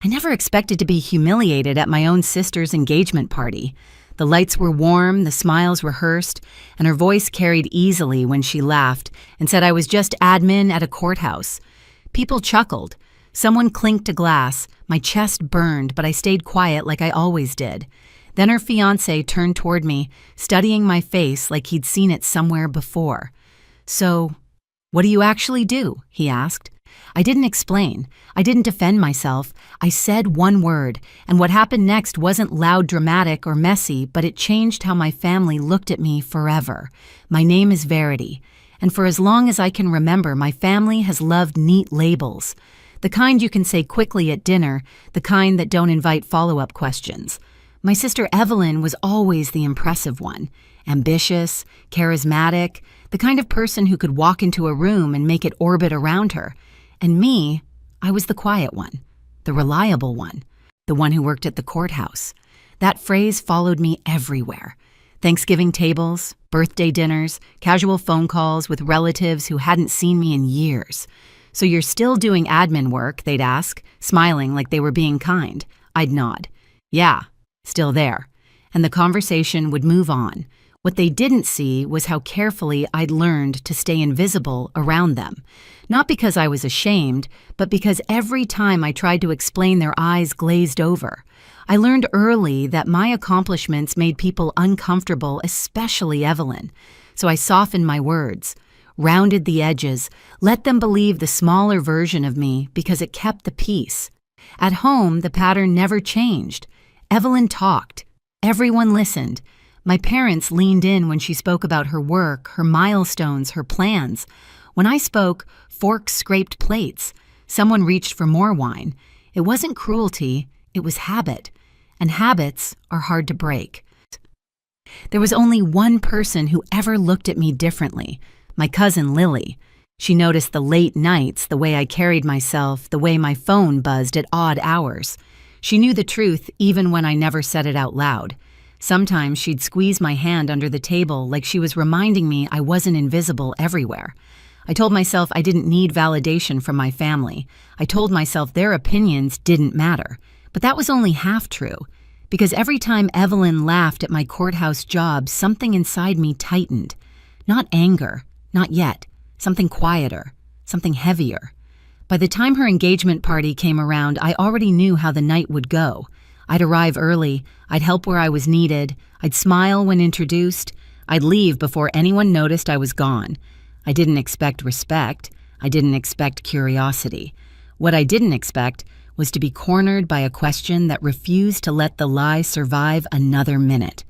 I never expected to be humiliated at my own sister's engagement party. The lights were warm, the smiles rehearsed, and her voice carried easily when she laughed and said I was just admin at a courthouse. People chuckled. Someone clinked a glass. My chest burned, but I stayed quiet like I always did. Then her fiancé turned toward me, studying my face like he'd seen it somewhere before. "So, what do you actually do?" he asked. I didn't explain. I didn't defend myself. I said one word, and what happened next wasn't loud, dramatic, or messy, but it changed how my family looked at me forever. My name is Verity, and for as long as I can remember, my family has loved neat labels. The kind you can say quickly at dinner, the kind that don't invite follow-up questions. My sister Evelyn was always the impressive one. Ambitious, charismatic, the kind of person who could walk into a room and make it orbit around her. And me, I was the quiet one, the reliable one, the one who worked at the courthouse. That phrase followed me everywhere. Thanksgiving tables, birthday dinners, casual phone calls with relatives who hadn't seen me in years. "So you're still doing admin work?" they'd ask, smiling like they were being kind. I'd nod. "Yeah, still there." And the conversation would move on. What they didn't see was how carefully I'd learned to stay invisible around them. Not because I was ashamed, but because every time I tried to explain, their eyes glazed over. I learned early that my accomplishments made people uncomfortable, especially Evelyn. So I softened my words, rounded the edges, let them believe the smaller version of me because it kept the peace. At home, the pattern never changed. Evelyn talked. Everyone listened. My parents leaned in when she spoke about her work, her milestones, her plans. When I spoke, forks scraped plates. Someone reached for more wine. It wasn't cruelty, it was habit. And habits are hard to break. There was only one person who ever looked at me differently, my cousin Lily. She noticed the late nights, the way I carried myself, the way my phone buzzed at odd hours. She knew the truth even when I never said it out loud. Sometimes she'd squeeze my hand under the table like she was reminding me I wasn't invisible everywhere. I told myself I didn't need validation from my family. I told myself their opinions didn't matter. But that was only half true, because every time Evelyn laughed at my courthouse job, something inside me tightened. Not anger, not yet. Something quieter, something heavier. By the time her engagement party came around, I already knew how the night would go. I'd arrive early, I'd help where I was needed, I'd smile when introduced, I'd leave before anyone noticed I was gone. I didn't expect respect, I didn't expect curiosity. What I didn't expect was to be cornered by a question that refused to let the lie survive another minute.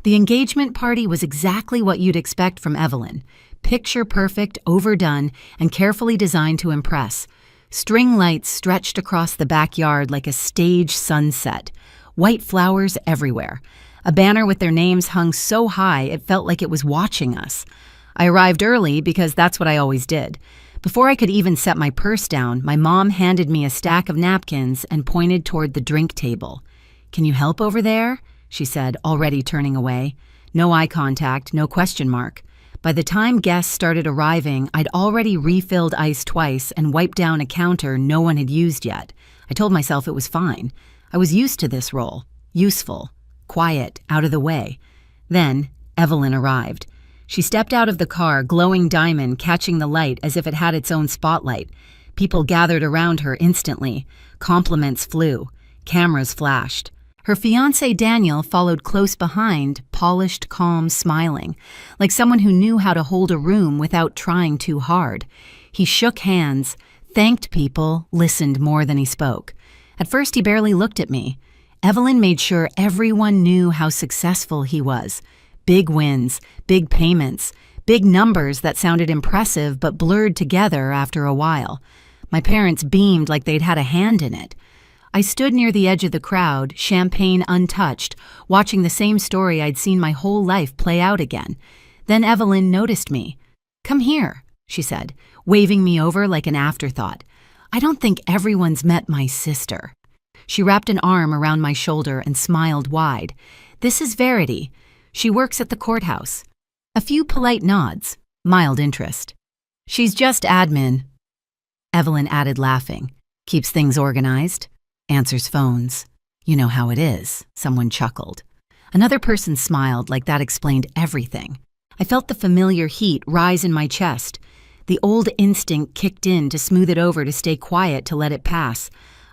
The engagement party was exactly what you'd expect from Evelyn. Picture perfect, overdone, and carefully designed to impress. String lights stretched across the backyard like a stage sunset. White flowers everywhere. A banner with their names hung so high it felt like it was watching us. I arrived early because that's what I always did. Before I could even set my purse down, my mom handed me a stack of napkins and pointed toward the drink table. "Can you help over there?" she said, already turning away. No eye contact, no question mark. By the time guests started arriving, I'd already refilled ice twice and wiped down a counter no one had used yet. I told myself it was fine. I was used to this role. Useful. Quiet. Out of the way. Then, Evelyn arrived. She stepped out of the car, glowing diamond, catching the light as if it had its own spotlight. People gathered around her instantly. Compliments flew. Cameras flashed. Her fiancé Daniel followed close behind, polished, calm, smiling, like someone who knew how to hold a room without trying too hard. He shook hands, thanked people, listened more than he spoke. At first, he barely looked at me. Evelyn made sure everyone knew how successful he was. Big wins, big payments, big numbers that sounded impressive but blurred together after a while. My parents beamed like they'd had a hand in it. I stood near the edge of the crowd, champagne untouched, watching the same story I'd seen my whole life play out again. Then Evelyn noticed me. "Come here," she said, waving me over like an afterthought. "I don't think everyone's met my sister." She wrapped an arm around my shoulder and smiled wide. "This is Verity. She works at the courthouse." A few polite nods, mild interest. "She's just admin," Evelyn added, laughing. "Keeps things organized." Answers phones. You know how it is, someone chuckled. Another person smiled like that explained everything. I felt the familiar heat rise in my chest. The old instinct kicked in to smooth it over to stay quiet to let it pass.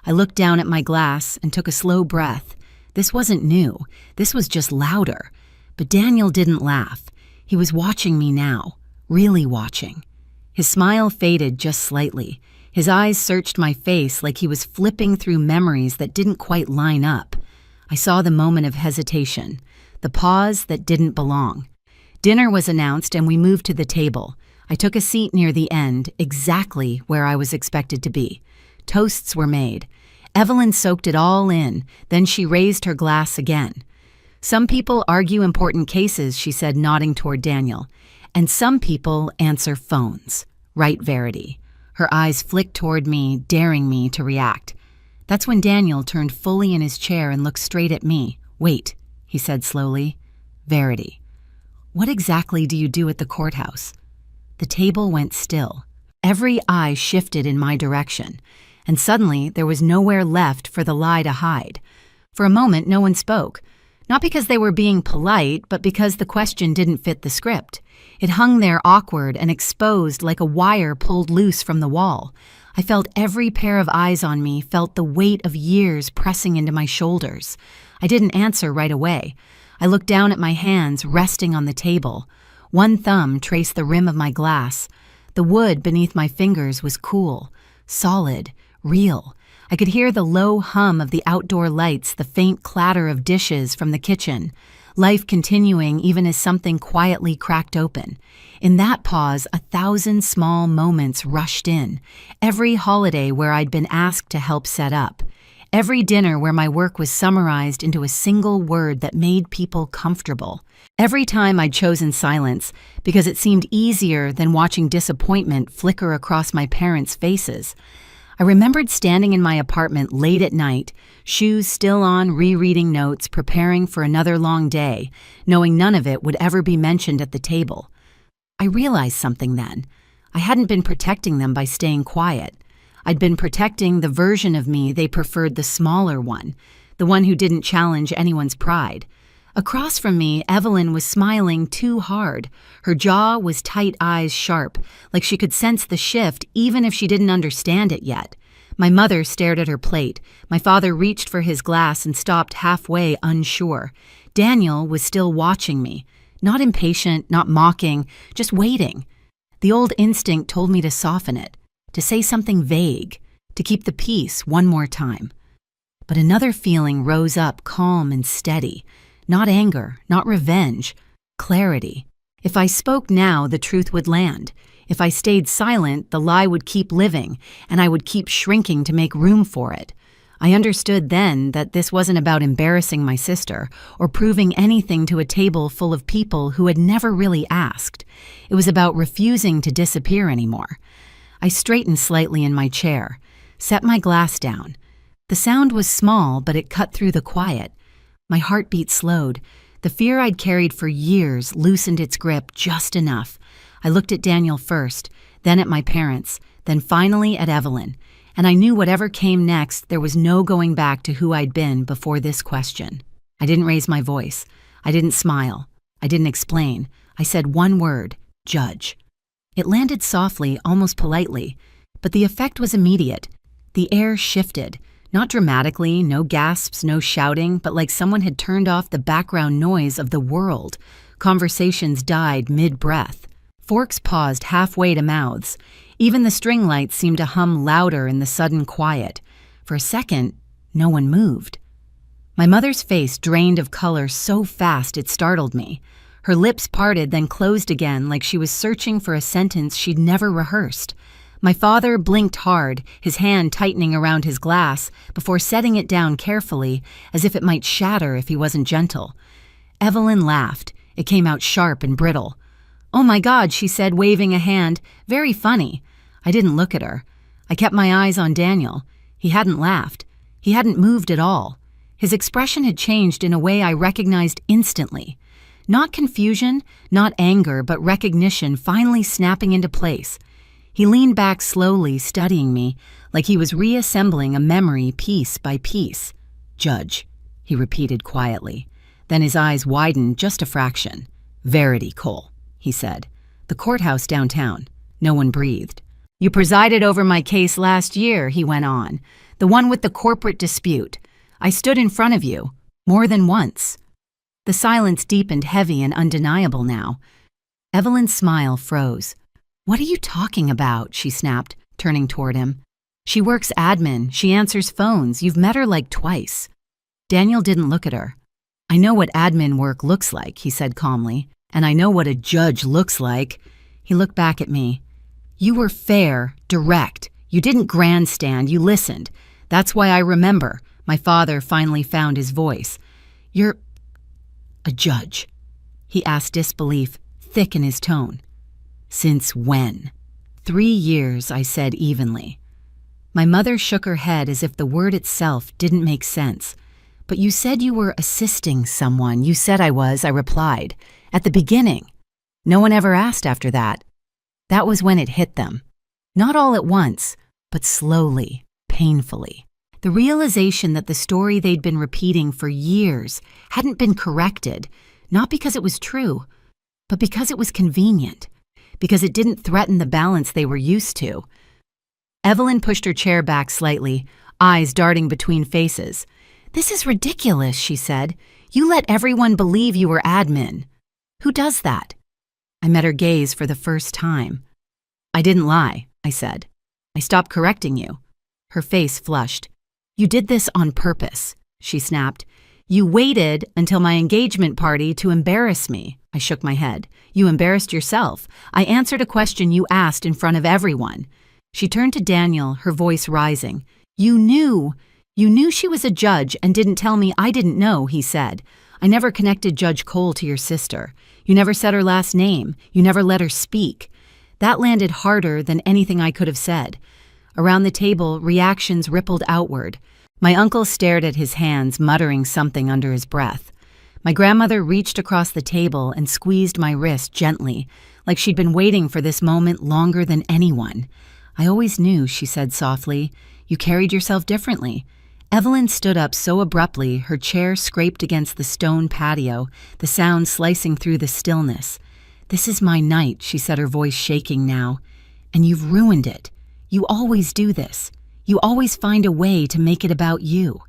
I looked down at my glass and took a slow breath. This wasn't new. This was just louder. But Daniel didn't laugh. He was watching me now, really watching. His smile faded just slightly. His eyes searched my face like he was flipping through memories that didn't quite line up. I saw the moment of hesitation, the pause that didn't belong. Dinner was announced and we moved to the table. I took a seat near the end, exactly where I was expected to be. Toasts were made. Evelyn soaked it all in, then she raised her glass again. Some people argue important cases, she said, nodding toward Daniel. And some people answer phones. Right, Verity. Her eyes flicked toward me, daring me to react. That's when Daniel turned fully in his chair and looked straight at me. Wait, he said slowly. Verity, what exactly do you do at the courthouse? The table went still. Every eye shifted in my direction, and suddenly there was nowhere left for the lie to hide. For a moment, no one spoke. Not because they were being polite, but because the question didn't fit the script. It hung there awkward and exposed like a wire pulled loose from the wall. I felt every pair of eyes on me, felt the weight of years pressing into my shoulders. I didn't answer right away. I looked down at my hands resting on the table. One thumb traced the rim of my glass. The wood beneath my fingers was cool, solid, real. I could hear the low hum of the outdoor lights, the faint clatter of dishes from the kitchen. Life continuing even as something quietly cracked open. In that pause, 1,000 small moments rushed in. Every holiday where I'd been asked to help set up. Every dinner where my work was summarized into a single word that made people comfortable. Every time I'd chosen silence because it seemed easier than watching disappointment flicker across my parents' faces. I remembered standing in my apartment late at night, shoes still on, rereading notes, preparing for another long day, knowing none of it would ever be mentioned at the table. I realized something then. I hadn't been protecting them by staying quiet. I'd been protecting the version of me they preferred, the smaller one, the one who didn't challenge anyone's pride. Across from me, Evelyn was smiling too hard. Her jaw was tight, eyes sharp, like she could sense the shift even if she didn't understand it yet. My mother stared at her plate. My father reached for his glass and stopped halfway, unsure. Daniel was still watching me, not impatient, not mocking, just waiting. The old instinct told me to soften it, to say something vague, to keep the peace one more time. But another feeling rose up, calm and steady. Not anger, not revenge, clarity. If I spoke now, the truth would land. If I stayed silent, the lie would keep living, and I would keep shrinking to make room for it. I understood then that this wasn't about embarrassing my sister or proving anything to a table full of people who had never really asked. It was about refusing to disappear anymore. I straightened slightly in my chair, set my glass down. The sound was small, but it cut through the quiet. My heartbeat slowed. The fear I'd carried for years loosened its grip just enough. I looked at Daniel first, then at my parents, then finally at Evelyn. And I knew whatever came next, there was no going back to who I'd been before this question. I didn't raise my voice. I didn't smile. I didn't explain. I said one word, judge. It landed softly, almost politely, but the effect was immediate. The air shifted. Not dramatically, no gasps, no shouting, but like someone had turned off the background noise of the world. Conversations died mid-breath. Forks paused halfway to mouths. Even the string lights seemed to hum louder in the sudden quiet. For a second, no one moved. My mother's face drained of color so fast it startled me. Her lips parted, then closed again like she was searching for a sentence she'd never rehearsed. My father blinked hard, his hand tightening around his glass, before setting it down carefully, as if it might shatter if he wasn't gentle. Evelyn laughed. It came out sharp and brittle. "Oh my God," she said, waving a hand. "Very funny." I didn't look at her. I kept my eyes on Daniel. He hadn't laughed. He hadn't moved at all. His expression had changed in a way I recognized instantly. Not confusion, not anger, but recognition finally snapping into place. He leaned back slowly, studying me, like he was reassembling a memory piece by piece. "Judge," he repeated quietly. Then his eyes widened just a fraction. "Verity, Cole," he said. "The courthouse downtown." No one breathed. "You presided over my case last year," he went on. "The one with the corporate dispute. I stood in front of you, more than once." The silence deepened, heavy and undeniable now. Evelyn's smile froze. "What are you talking about?" she snapped, turning toward him. "She works admin. She answers phones. You've met her like twice." Daniel didn't look at her. "I know what admin work looks like," he said calmly, "and I know what a judge looks like." He looked back at me. "You were fair, direct. You didn't grandstand, you listened. That's why I remember." My father finally found his voice. "You're a judge?" he asked, disbelief thick in his tone. "Since when?" 3 years, I said evenly. My mother shook her head as if the word itself didn't make sense. "But you said you were assisting someone." "You said I was," I replied. "At the beginning." No one ever asked after that. That was when it hit them. Not all at once, but slowly, painfully. The realization that the story they'd been repeating for years hadn't been corrected, not because it was true, but because it was convenient, because it didn't threaten the balance they were used to. Evelyn pushed her chair back slightly, eyes darting between faces. "This is ridiculous," she said. "You let everyone believe you were admin. Who does that?" I met her gaze for the first time. "I didn't lie," I said. "I stopped correcting you." Her face flushed. "You did this on purpose," she snapped. "You waited until my engagement party to embarrass me." I shook my head. "You embarrassed yourself. I answered a question you asked in front of everyone." She turned to Daniel, her voice rising. You knew she was a judge and didn't tell me I didn't know," he said. "I never connected Judge Cole to your sister. You never said her last name. You never let her speak." That landed harder than anything I could have said. Around the table, reactions rippled outward. My uncle stared at his hands, muttering something under his breath. My grandmother reached across the table and squeezed my wrist gently, like she'd been waiting for this moment longer than anyone. "I always knew," she said softly. "You carried yourself differently." Evelyn stood up so abruptly, her chair scraped against the stone patio, the sound slicing through the stillness. "This is my night," she said, her voice shaking now. "And you've ruined it. You always do this. You always find a way to make it about you."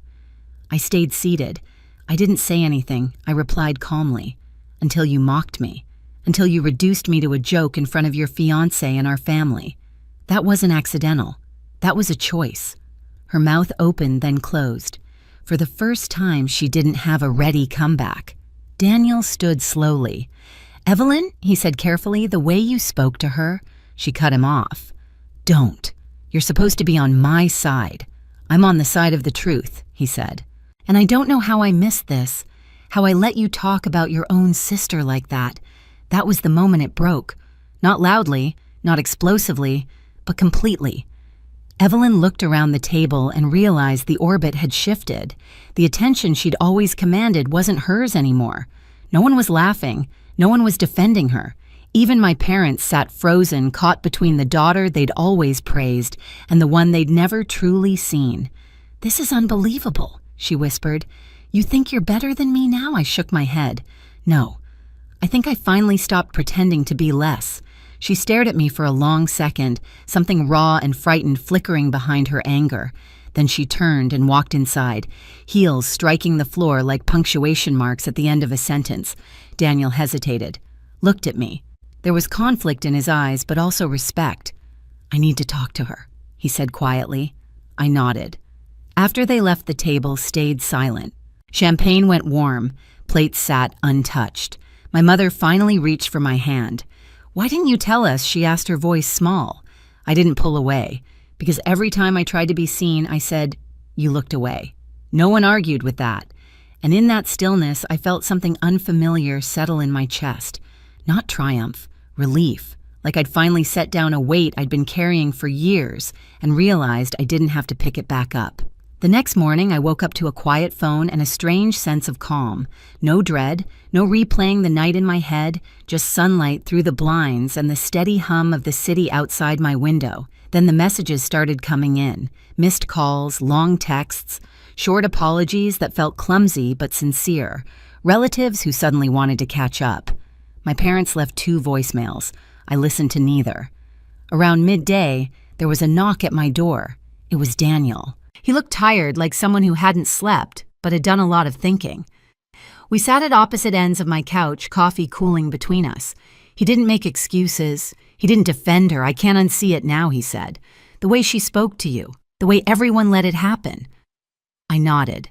I stayed seated. I didn't say anything. I replied calmly. "Until you mocked me. Until you reduced me to a joke in front of your fiancé and our family. That wasn't accidental. That was a choice." Her mouth opened, then closed. For the first time, she didn't have a ready comeback. Daniel stood slowly. "Evelyn," he said carefully, "the way you spoke to her." She cut him off. "Don't. You're supposed to be on my side." "I'm on the side of the truth," he said. "And I don't know how I missed this, how I let you talk about your own sister like that. That was the moment it broke. Not loudly, not explosively, but completely." Evelyn looked around the table and realized the orbit had shifted. The attention she'd always commanded wasn't hers anymore. No one was laughing. No one was defending her. Even my parents sat frozen, caught between the daughter they'd always praised and the one they'd never truly seen. "This is unbelievable," she whispered. "You think you're better than me now?" I shook my head. "No. I think I finally stopped pretending to be less." She stared at me for a long second, something raw and frightened flickering behind her anger. Then she turned and walked inside, heels striking the floor like punctuation marks at the end of a sentence. Daniel hesitated, looked at me. There was conflict in his eyes, but also respect. "I need to talk to her," he said quietly. I nodded. After they left, the table stayed silent. Champagne went warm. Plates sat untouched. My mother finally reached for my hand. "Why didn't you tell us?" she asked, her voice small. I didn't pull away, because every time I tried to be seen, I said, "You looked away." No one argued with that. And in that stillness, I felt something unfamiliar settle in my chest. Not triumph, relief, like I'd finally set down a weight I'd been carrying for years and realized I didn't have to pick it back up. The next morning, I woke up to a quiet phone and a strange sense of calm. No dread, no replaying the night in my head, just sunlight through the blinds and the steady hum of the city outside my window. Then the messages started coming in, missed calls, long texts, short apologies that felt clumsy but sincere, relatives who suddenly wanted to catch up. My parents left 2 voicemails. I listened to neither. Around midday, there was a knock at my door. It was Daniel. He looked tired, like someone who hadn't slept, but had done a lot of thinking. We sat at opposite ends of my couch, coffee cooling between us. He didn't make excuses. He didn't defend her. I can't unsee it now, he said. The way she spoke to you. The way everyone let it happen. I nodded.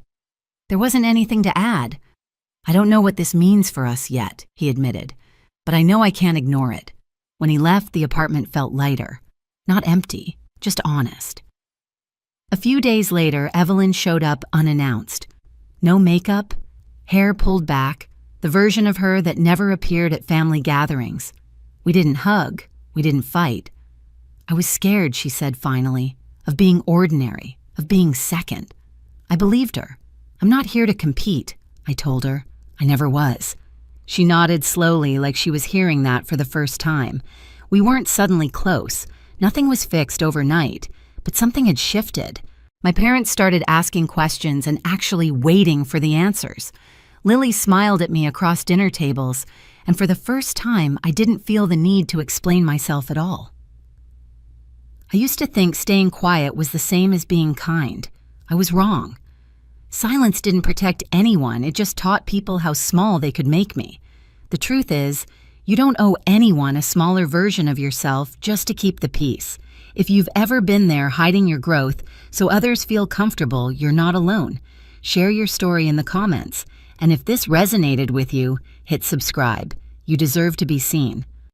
There wasn't anything to add. I don't know what this means for us yet, he admitted. But I know I can't ignore it. When he left, the apartment felt lighter. Not empty, just honest. A few days later, Evelyn showed up unannounced. No makeup, hair pulled back, the version of her that never appeared at family gatherings. We didn't hug, we didn't fight. I was scared, she said finally, of being ordinary, of being second. I believed her. I'm not here to compete, I told her. I never was. She nodded slowly, like she was hearing that for the first time. We weren't suddenly close. Nothing was fixed overnight, but something had shifted. My parents started asking questions and actually waiting for the answers. Lily smiled at me across dinner tables, and for the first time, I didn't feel the need to explain myself at all. I used to think staying quiet was the same as being kind. I was wrong. Silence didn't protect anyone, it just taught people how small they could make me. The truth is, you don't owe anyone a smaller version of yourself just to keep the peace. If you've ever been there hiding your growth so others feel comfortable, you're not alone. Share your story in the comments. And if this resonated with you, hit subscribe. You deserve to be seen.